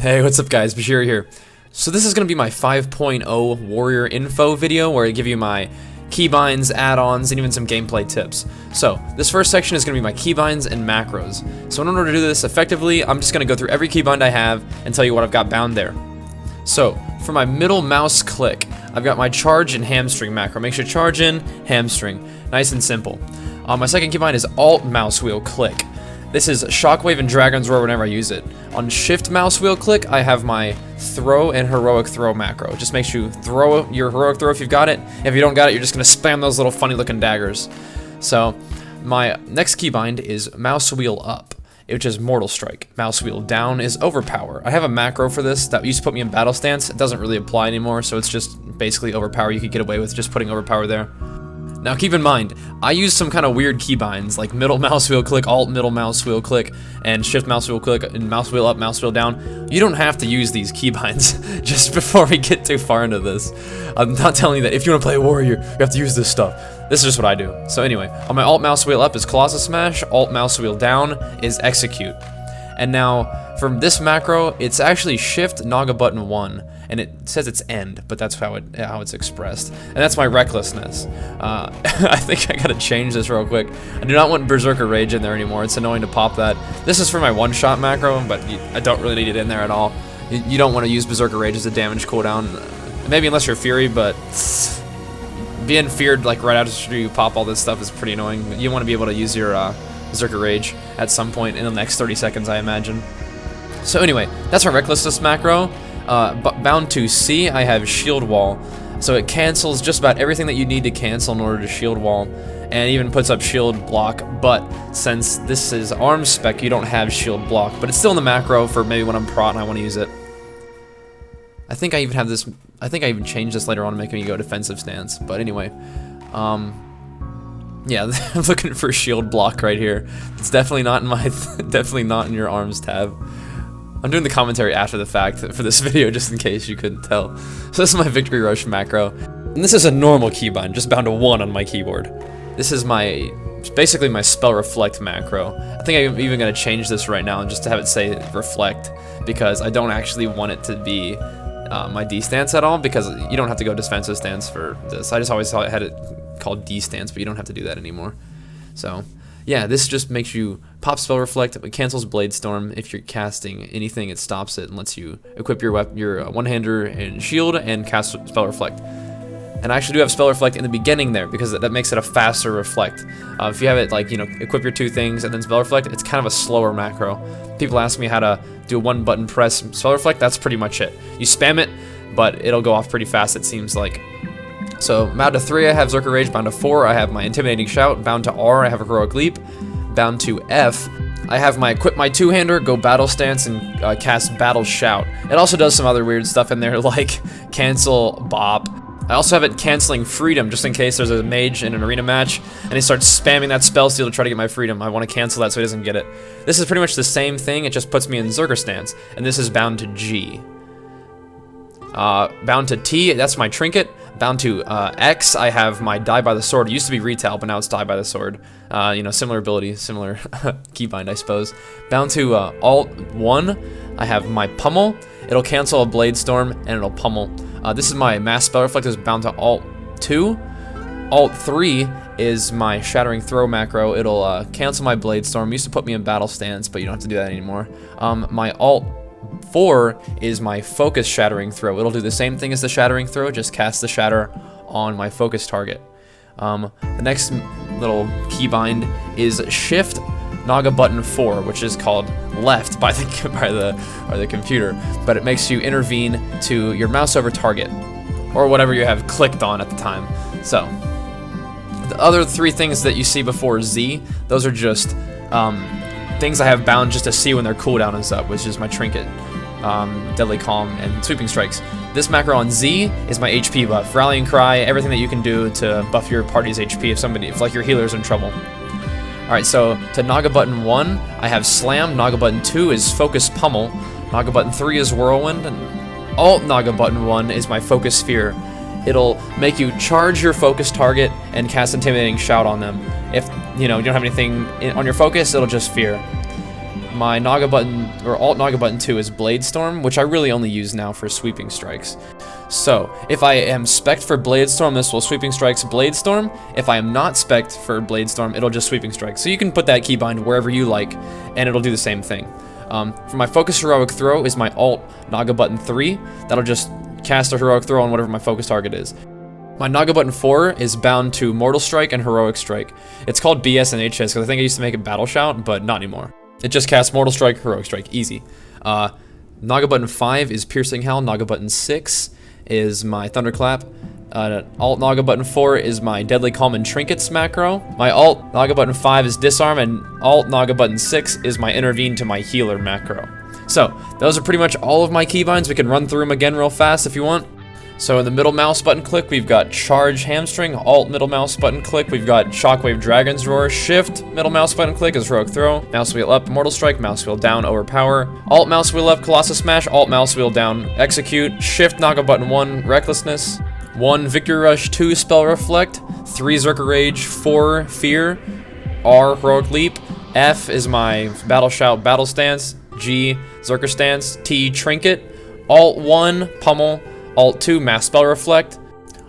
Hey, what's up guys, Bajheera here. So this is going to be my 5.0 Warrior info video where I give you my keybinds, add-ons, and even some gameplay tips. So this first section is going to be my keybinds and macros. So in order to do this effectively, I'm just going to go through every keybind I have and tell you what I've got bound there. So for my middle mouse click, I've got my charge and hamstring macro. Make sure charge in, hamstring. Nice and simple. My second keybind is alt mouse wheel click. This is shockwave and dragon's roar whenever I use it. On shift mouse wheel click, I have my throw and heroic throw macro. Just make sure you throw your heroic throw if you've got it. If you don't got it, you're just gonna spam those little funny looking daggers. So my next keybind is mouse wheel up, which is mortal strike. Mouse wheel down is overpower. I have a macro for this that used to put me in battle stance. It doesn't really apply anymore, so it's just basically overpower. You could get away with just putting overpower there. Now keep in mind, I use some kind of weird keybinds like middle mouse wheel click, alt middle mouse wheel click, and shift mouse wheel click, and mouse wheel up, mouse wheel down. You don't have to use these keybinds just before we get too far into this. I'm not telling you that if you want to play a warrior, you have to use this stuff. This is just what I do. So anyway, on my alt mouse wheel up is Colossus Smash, alt mouse wheel down is Execute. And now, from this macro, it's actually Shift Naga button 1, and it says it's end, but that's how it's expressed. And that's my recklessness. I think I gotta change this real quick. I do not want Berserker Rage in there anymore. It's annoying to pop that. This is for my one-shot macro, but I don't really need it in there at all. You don't want to use Berserker Rage as a damage cooldown, maybe unless you're Fury, but being feared like right after you pop all this stuff is pretty annoying. You want to be able to use your Berserker Rage at some point in the next 30 seconds, I imagine. So anyway, that's my Recklessness macro. Bound to C, I have Shield Wall. So it cancels just about everything that you need to cancel in order to Shield Wall, and even puts up Shield Block, but since this is arm spec, you don't have Shield Block, but it's still in the macro for maybe when I'm prot and I want to use it. I think I even have this, I think I even changed this later on to make me go defensive stance, but anyway. Yeah, I'm looking for Shield Block right here. It's definitely not in my, definitely not in your arms tab. I'm doing the commentary after the fact for this video, just in case you couldn't tell. So this is my Victory Rush macro. And this is a normal keybind, just bound to 1 on my keyboard. This is my, basically my Spell Reflect macro. I think I'm even going to change this right now just to have it say Reflect, because I don't actually want it to be my D stance at all, because you don't have to go defensive stance for this. I just always thought I had it called D stance, but you don't have to do that anymore. So yeah, this just makes you pop Spell Reflect. It cancels Bladestorm. If you're casting anything, it stops it and lets you equip your one-hander and shield and cast Spell Reflect. And I actually do have Spell Reflect in the beginning there because that makes it a faster reflect. If you have it like, you know, equip your 2 things and then Spell Reflect, it's kind of a slower macro. People ask me how to do a 1-button press Spell Reflect. That's pretty much it. You spam it, but it'll go off pretty fast, it seems like. So bound to 3, I have Berserker Rage. Bound to 4, I have my Intimidating Shout. Bound to R, I have a Heroic Leap. Bound to F, I have my equip my 2-hander, go battle stance, and cast Battle Shout. It also does some other weird stuff in there like cancel Bop. I also have it canceling Freedom just in case there's a mage in an arena match and he starts spamming that spell steal to try to get my freedom. I want to cancel that so he doesn't get it. This is pretty much the same thing, it just puts me in Berserker stance, and this is bound to G. Bound to T, that's my trinket. Bound to X, I have my Die by the Sword. It used to be Retail, but now it's Die by the Sword. You know, similar ability, similar keybind, I suppose. Bound to Alt 1, I have my Pummel. It'll cancel a Bladestorm, and it'll pummel. This is my Mass Spell Reflect, is bound to Alt 2. Alt 3 is my Shattering Throw macro. It'll cancel my Bladestorm. It used to put me in battle stance, but you don't have to do that anymore. My Alt 4 is my Focus Shattering Throw. It'll do the same thing as the Shattering Throw, just cast the Shatter on my focus target. The next little keybind is Shift Naga button 4, which is called left by the computer, but it makes you intervene to your mouse over target, or whatever you have clicked on at the time. So the other 3 things that you see before Z, those are just things I have bound just to see when their cooldown is up, which is my trinket, Deadly Calm, and Sweeping Strikes. This macro on Z is my HP buff, Rallying Cry, everything that you can do to buff your party's HP if like your healer's in trouble. Alright, so to Naga button 1, I have Slam. Naga button 2 is Focus Pummel. Naga button 3 is Whirlwind, and Alt Naga button 1 is my Focus Sphere. It'll make you charge your focus target and cast Intimidating Shout on them. If you don't have anything on your focus, it'll just fear. my Naga button, or Alt Naga button 2 is Bladestorm, which I really only use now for sweeping strikes. So, if I am spec'd for Bladestorm, this will sweeping strikes Bladestorm. If I am not spec'd for Bladestorm, it'll just sweeping strike. So you can put that keybind wherever you like, and it'll do the same thing. For my focus heroic throw is my Alt Naga button 3. That'll just cast a heroic throw on whatever my focus target is. My Naga button 4 is bound to Mortal Strike and Heroic Strike. It's called BS and HS because I think I used to make it Battle Shout, but not anymore. It just casts Mortal Strike, Heroic Strike, easy. Naga button 5 is Piercing Howl. Naga button 6 is my Thunderclap. Alt Naga button 4 is my Deadly Calm and Trinkets macro. My Alt Naga button 5 is Disarm, and Alt Naga button 6 is my Intervene to my Healer macro. So, those are pretty much all of my keybinds. We can run through them again real fast if you want. So in the middle mouse button click, we've got Charge Hamstring. Alt middle mouse button click, we've got Shockwave Dragon's Roar. Shift middle mouse button click is Heroic Throw. Mouse wheel up, Mortal Strike. Mouse wheel down, Overpower. Alt mouse wheel up, Colossus Smash. Alt mouse wheel down, Execute. Shift Naga button 1, Recklessness. 1, Victory Rush. 2, Spell Reflect. 3, Zerker Rage. 4, Fear. R, Heroic Leap. F is my Battle Shout, Battle Stance. G, Zerker Stance. T, Trinket. Alt 1, Pummel. Alt 2, Mass Spell Reflect.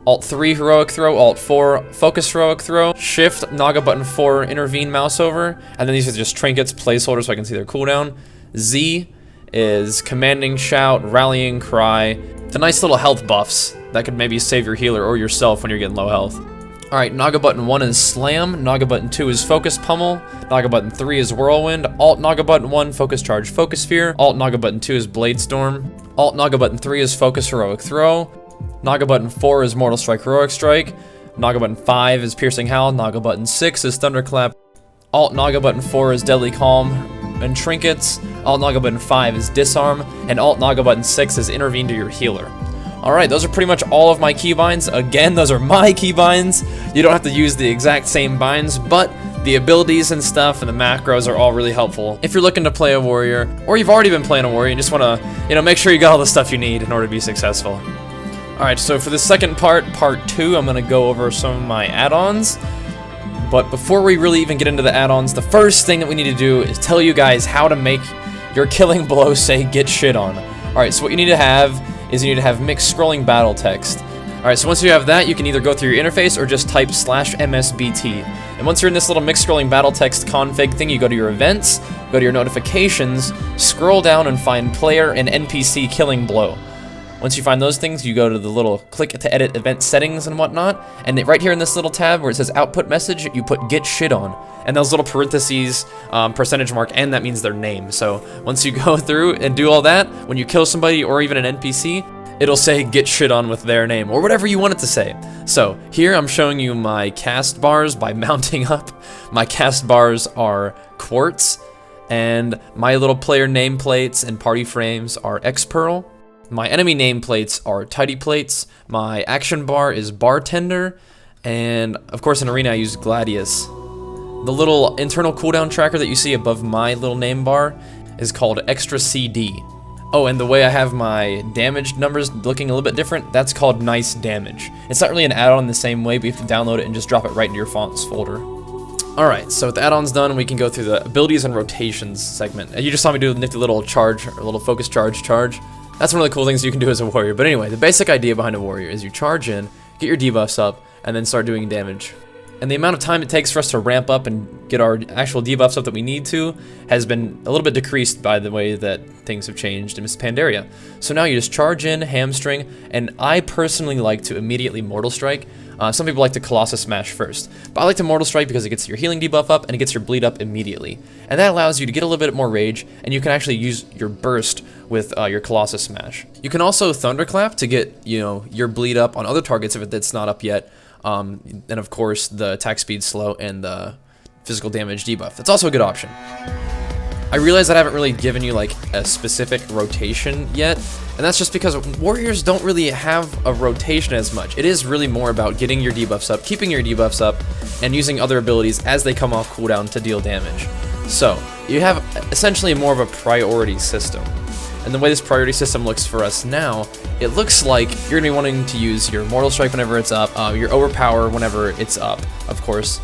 Alt 3, Heroic Throw. Alt 4, Focus Heroic Throw. Shift, Naga button 4, Intervene Mouse Over. And then these are just trinkets, placeholders so I can see their cooldown. Z is Commanding Shout, Rallying Cry. The nice little health buffs that could maybe save your healer or yourself when you're getting low health. Alright, Naga button 1 is Slam. Naga button 2 is Focus Pummel. Naga button 3 is Whirlwind. Alt Naga button 1, Focus Charge, Focus Sphere. Alt Naga button 2 is Bladestorm. Alt Naga button 3 is Focus Heroic Throw. Naga button 4 is Mortal Strike, Heroic Strike. Naga button 5 is Piercing Howl. Naga button 6 is Thunderclap. Alt Naga button 4 is Deadly Calm and Trinkets. Alt Naga button 5 is Disarm. And Alt Naga button 6 is Intervene to your healer. Alright, those are pretty much all of my keybinds. Again, those are my keybinds. You don't have to use the exact same binds, but the abilities and stuff and the macros are all really helpful if you're looking to play a warrior, or you've already been playing a warrior and just want to, make sure you got all the stuff you need in order to be successful. Alright, so for the second part, part 2, I'm going to go over some of my add-ons. But before we really even get into the add-ons, the first thing that we need to do is tell you guys how to make your killing blow say get shit on. Alright, so what you need to have is you need to have mixed scrolling battle text. Alright, so once you have that, you can either go through your interface or just type /MSBT. And once you're in this little mixed scrolling battle text config thing, you go to your events, go to your notifications, scroll down and find player and NPC killing blow. Once you find those things, you go to the little click to edit event settings and whatnot, and right here in this little tab where it says output message, you put get shit on. And those little parentheses, percentage mark, and that means their name. So once you go through and do all that, when you kill somebody or even an NPC, it'll say get shit on with their name, or whatever you want it to say. So here I'm showing you my cast bars by mounting up. My cast bars are Quartz, and my little player nameplates and party frames are X-Pearl. My enemy nameplates are Tidy Plates. My action bar is Bartender, and of course in Arena I use Gladius. The little internal cooldown tracker that you see above my little name bar is called Extra CD. Oh, and the way I have my damage numbers looking a little bit different, that's called Nice Damage. It's not really an add-on in the same way, but you have to download it and just drop it right into your fonts folder. Alright, so with the add-ons done, we can go through the abilities and rotations segment. You just saw me do a nifty little charge, or a little focus charge. That's one of the cool things you can do as a warrior. But anyway, the basic idea behind a warrior is you charge in, get your debuffs up, and then start doing damage. And the amount of time it takes for us to ramp up and get our actual debuffs up that we need to has been a little bit decreased by the way that things have changed in Miss Pandaria. So now you just charge in, Hamstring, and I personally like to immediately Mortal Strike. Some people like to Colossus Smash first, but I like to Mortal Strike because it gets your healing debuff up and it gets your bleed up immediately. And that allows you to get a little bit more rage, and you can actually use your burst with your Colossus Smash. You can also Thunderclap to get, your bleed up on other targets if it's not up yet. And of course the attack speed slow and the physical damage debuff. That's also a good option. I realize that I haven't really given you like a specific rotation yet, and that's just because warriors don't really have a rotation as much. It is really more about getting your debuffs up, keeping your debuffs up, and using other abilities as they come off cooldown to deal damage. So you have essentially more of a priority system. And the way this priority system looks for us now, it looks like you're going to be wanting to use your Mortal Strike whenever it's up, your Overpower whenever it's up, of course.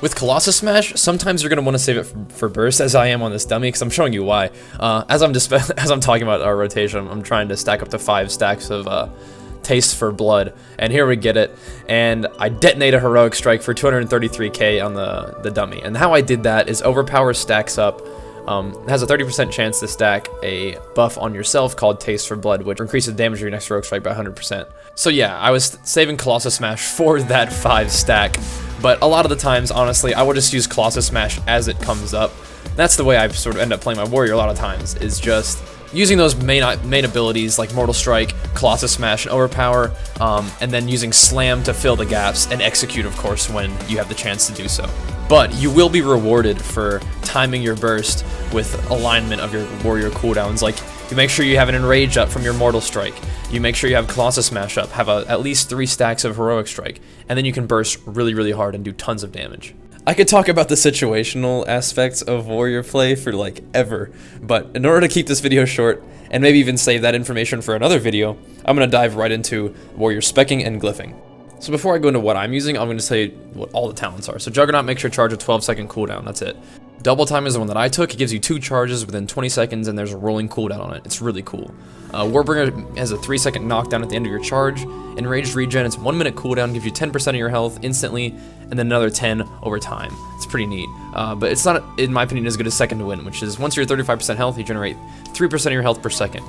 With Colossus Smash, sometimes you're going to want to save it for burst, as I am on this dummy, because I'm showing you why. As I'm talking about our rotation, I'm trying to stack up to 5 stacks of Taste for Blood, and here we get it, and I detonate a Heroic Strike for 233k on the dummy. And how I did that is Overpower stacks up, it has a 30% chance to stack a buff on yourself called Taste for Blood, which increases the damage of your next Heroic Strike by 100%. So yeah, I was saving Colossus Smash for that 5 stack, but a lot of the times, honestly, I would just use Colossus Smash as it comes up. That's the way I sort of end up playing my Warrior a lot of times, is just using those main abilities like Mortal Strike, Colossus Smash, and Overpower, and then using Slam to fill the gaps, and Execute, of course, when you have the chance to do so. But you will be rewarded for timing your burst with alignment of your Warrior cooldowns. Like, you make sure you have an Enrage up from your Mortal Strike. You make sure you have Colossus Smash up, have at least 3 stacks of Heroic Strike, and then you can burst really, really hard and do tons of damage. I could talk about the situational aspects of Warrior play for like ever, but in order to keep this video short, and maybe even save that information for another video, I'm going to dive right into Warrior specking and glyphing. So before I go into what I'm using, I'm going to say what all the talents are. So Juggernaut makes your charge a 12-second cooldown, that's it. Double Time is the one that I took. It gives you 2 charges within 20 seconds, and there's a rolling cooldown on it. It's really cool. Warbringer has a 3-second knockdown at the end of your charge. Enraged Regen, it's 1 minute cooldown, gives you 10% of your health instantly, and then another 10 over time. It's pretty neat. But it's not, in my opinion, as good as Second to Win, which is once you're at 35% health, you generate 3% of your health per second.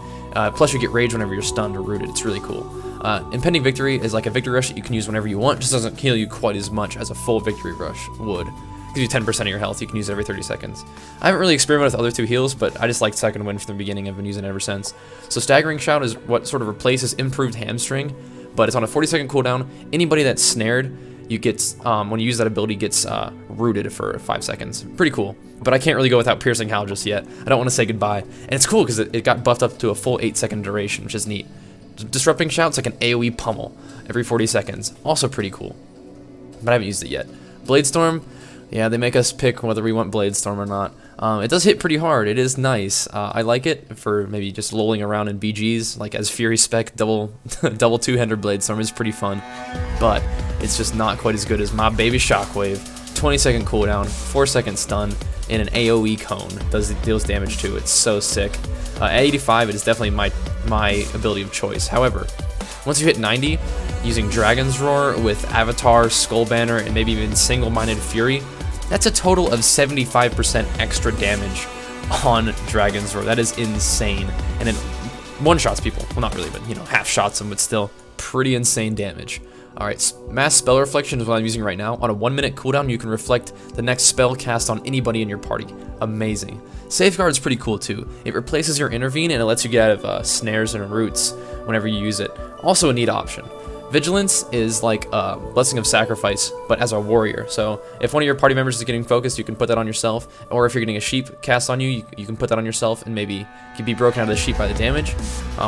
Plus you get rage whenever you're stunned or rooted. It's really cool. Impending Victory is like a victory rush that you can use whenever you want. Just doesn't heal you quite as much as a full victory rush would. Gives you 10% of your health. You can use it every 30 seconds. I haven't really experimented with other 2 heals, but I just liked Second Wind from the beginning. I've been using it ever since. So Staggering Shout is what sort of replaces Improved Hamstring, but it's on a 40-second cooldown. Anybody that's snared, you get when you use that ability, gets rooted for 5 seconds. Pretty cool. But I can't really go without Piercing Howl just yet. I don't want to say goodbye. And it's cool because it got buffed up to a full 8-second duration, which is neat. Disrupting Shout's like an AoE pummel every 40 seconds. Also pretty cool. But I haven't used it yet. Bladestorm. Yeah, they make us pick whether we want Bladestorm or not. It does hit pretty hard. It is nice. I like it for maybe just lolling around in BGs, like as Fury Spec, double two-hander Bladestorm is pretty fun. But it's just not quite as good as my baby Shockwave. 20-second cooldown, 4-second stun, and an AoE cone deals damage too. It's so sick. At 85, it is definitely my ability of choice. However, once you hit 90, using Dragon's Roar with Avatar, Skull Banner, and maybe even Single-Minded Fury, that's a total of 75% extra damage on Dragon's Roar. That is insane. And it one-shots people. Well, not really, but, you know, half-shots them, but still pretty insane damage. Alright, Mass Spell Reflection is what I'm using right now. On a 1-minute cooldown, you can reflect the next spell cast on anybody in your party. Amazing. Safeguard's pretty cool too. It replaces your Intervene and it lets you get out of snares and roots whenever you use it. Also a neat option. Vigilance is like a Blessing of Sacrifice, but as a warrior. So if one of your party members is getting focused, you can put that on yourself. Or if you're getting a sheep cast on you, you can put that on yourself and maybe you can be broken out of the sheep by the damage.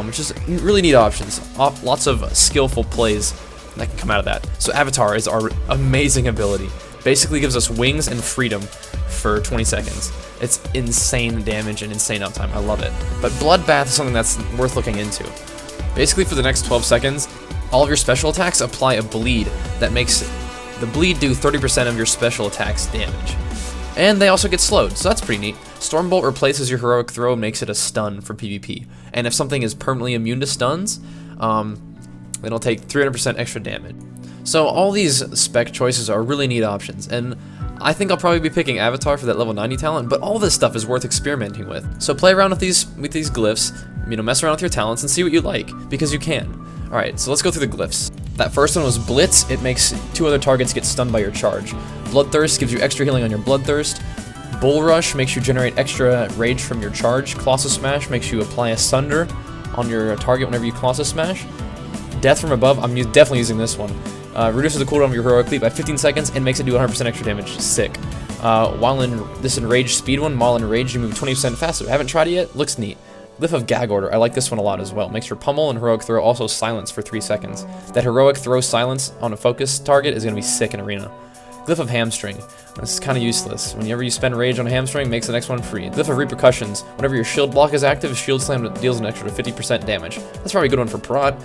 Which is really neat options. Lots of skillful plays that can come out of that. So Avatar is our amazing ability. Basically gives us wings and freedom for 20 seconds. It's insane damage and insane uptime. I love it. But Bloodbath is something that's worth looking into. Basically for the next 12 seconds, all of your special attacks apply a bleed that makes the bleed do 30% of your special attacks damage. And they also get slowed, so that's pretty neat. Stormbolt replaces your heroic throw and makes it a stun for PvP. And if something is permanently immune to stuns, it'll take 300% extra damage. So all these spec choices are really neat options, and I think I'll probably be picking Avatar for that level 90 talent, but all this stuff is worth experimenting with. So play around with these glyphs, you know, mess around with your talents and see what you like, because you can. Alright, so let's go through the glyphs. That first one was Blitz. It makes 2 other targets get stunned by your charge. Bloodthirst gives you extra healing on your Bloodthirst. Bull Rush makes you generate extra rage from your charge. Colossus Smash makes you apply a Sunder on your target whenever you Colossus Smash. Death from Above, I'm definitely using this one. Reduces the cooldown of your heroic leap by 15 seconds and makes it do 100% extra damage. Sick. While in this Enraged speed one, while enraged you move 20% faster. I haven't tried it yet. Looks neat. Glyph of Gag Order, I like this one a lot as well. Makes your pummel and heroic throw also silence for 3 seconds. That heroic throw silence on a focus target is going to be sick in arena. Glyph of Hamstring, this is kind of useless. Whenever you spend rage on a Hamstring, makes the next one free. Glyph of Repercussions, whenever your shield block is active, shield slam deals an extra 50% damage. That's probably a good one for Prod.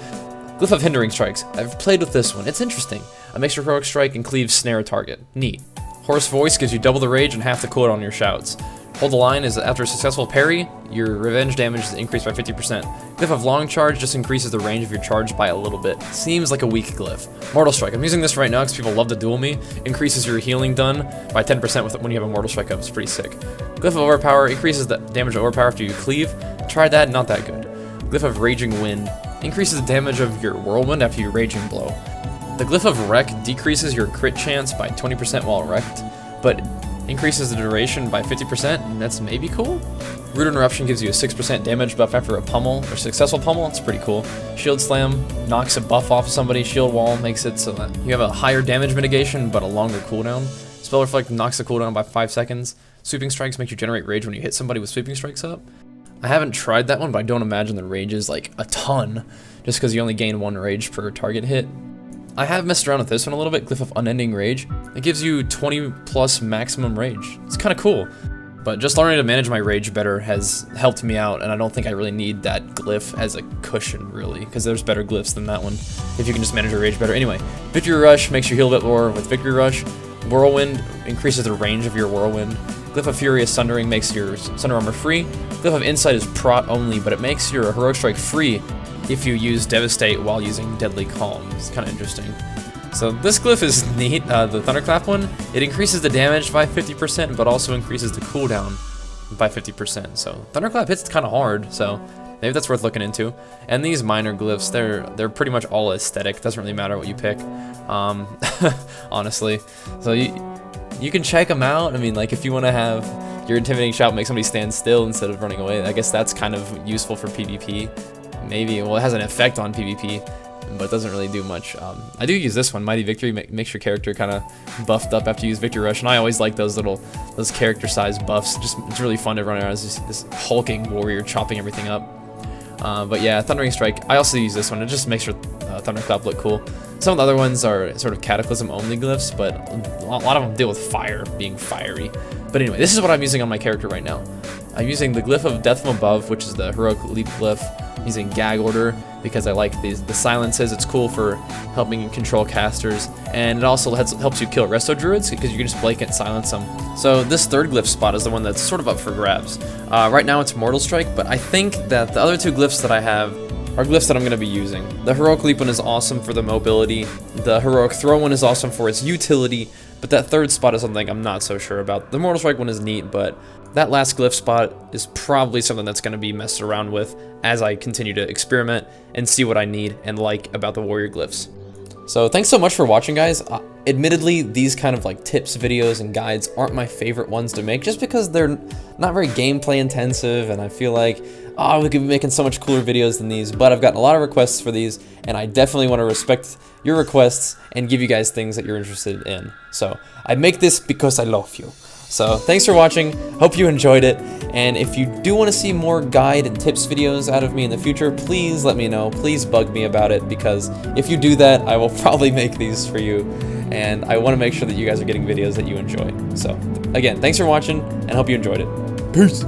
Glyph of Hindering Strikes, I've played with this one, it's interesting. It makes your heroic strike and cleave snare a target. Neat. Hoarse Voice gives you double the rage and half the cooldown on your shouts. Hold the Line is after a successful parry, your revenge damage is increased by 50%. Glyph of Long Charge just increases the range of your charge by a little bit. Seems like a weak glyph. Mortal Strike. I'm using this right now because people love to duel me. Increases your healing done by 10% when you have a Mortal Strike up. It's pretty sick. Glyph of Overpower increases the damage of Overpower after you cleave. Tried that, not that good. Glyph of Raging Wind increases the damage of your Whirlwind after you Raging Blow. The Glyph of Wreck decreases your crit chance by 20% while wrecked, but increases the duration by 50%, and that's maybe cool. Rude Interruption gives you a 6% damage buff after a pummel, or successful pummel, it's pretty cool. Shield Slam knocks a buff off of somebody, Shield Wall makes it so that you have a higher damage mitigation, but a longer cooldown. Spell Reflect knocks the cooldown by 5 seconds. Sweeping Strikes make you generate rage when you hit somebody with Sweeping Strikes up. I haven't tried that one, but I don't imagine the rage is like a ton, just because you only gain 1 rage per target hit. I have messed around with this one a little bit, Glyph of Unending Rage. It gives you 20 plus maximum rage. It's kind of cool, but just learning to manage my rage better has helped me out, and I don't think I really need that glyph as a cushion, really, because there's better glyphs than that one, if you can just manage your rage better. Anyway, Victory Rush makes you heal a bit more with Victory Rush. Whirlwind increases the range of your Whirlwind. Glyph of Furious Sundering makes your Sunder Armor free. Glyph of Insight is prot only, but it makes your Heroic Strike free if you use Devastate while using Deadly Calm. It's kind of interesting. So this glyph is neat, the Thunderclap one. It increases the damage by 50%, but also increases the cooldown by 50%. So Thunderclap hits kind of hard, so maybe that's worth looking into. And these minor glyphs, they're pretty much all aesthetic. Doesn't really matter what you pick, honestly. So you can check them out. I mean, like if you want to have your Intimidating Shout make somebody stand still instead of running away, I guess that's kind of useful for PvP. Maybe, well, it has an effect on PvP, but it doesn't really do much. I do use this one, Mighty Victory, makes your character kind of buffed up after you use Victory Rush, and I always like those character size buffs. It's really fun to run around as this hulking warrior chopping everything up. But yeah, Thundering Strike, I also use this one. It just makes your Thunderclap look cool. Some of the other ones are sort of Cataclysm only glyphs, but a lot of them deal with fire, being fiery. But anyway, this is what I'm using on my character right now. I'm using the Glyph of Death from Above, which is the Heroic Leap glyph. I'm using Gag Order because I like the silences. It's cool for helping you control casters, and it also helps you kill Resto Druids because you can just blanket silence them. So this third glyph spot is the one that's sort of up for grabs. Right now it's Mortal Strike, but I think that the other 2 glyphs that I have are glyphs that I'm going to be using. The Heroic Leap one is awesome for the mobility. The Heroic Throw one is awesome for its utility, but that third spot is something I'm not so sure about. The Mortal Strike one is neat, but that last glyph spot is probably something that's going to be messed around with as I continue to experiment and see what I need and like about the warrior glyphs. So thanks so much for watching, guys. Admittedly, these kind of like tips videos and guides aren't my favorite ones to make just because they're not very gameplay intensive, and I feel like, oh, we could be making so much cooler videos than these, but I've gotten a lot of requests for these, and I definitely want to respect your requests and give you guys things that you're interested in. So I make this because I love you. So thanks for watching, hope you enjoyed it, and if you do want to see more guide and tips videos out of me in the future, please let me know, please bug me about it, because if you do that, I will probably make these for you, and I want to make sure that you guys are getting videos that you enjoy. So again, thanks for watching, and hope you enjoyed it. Peace!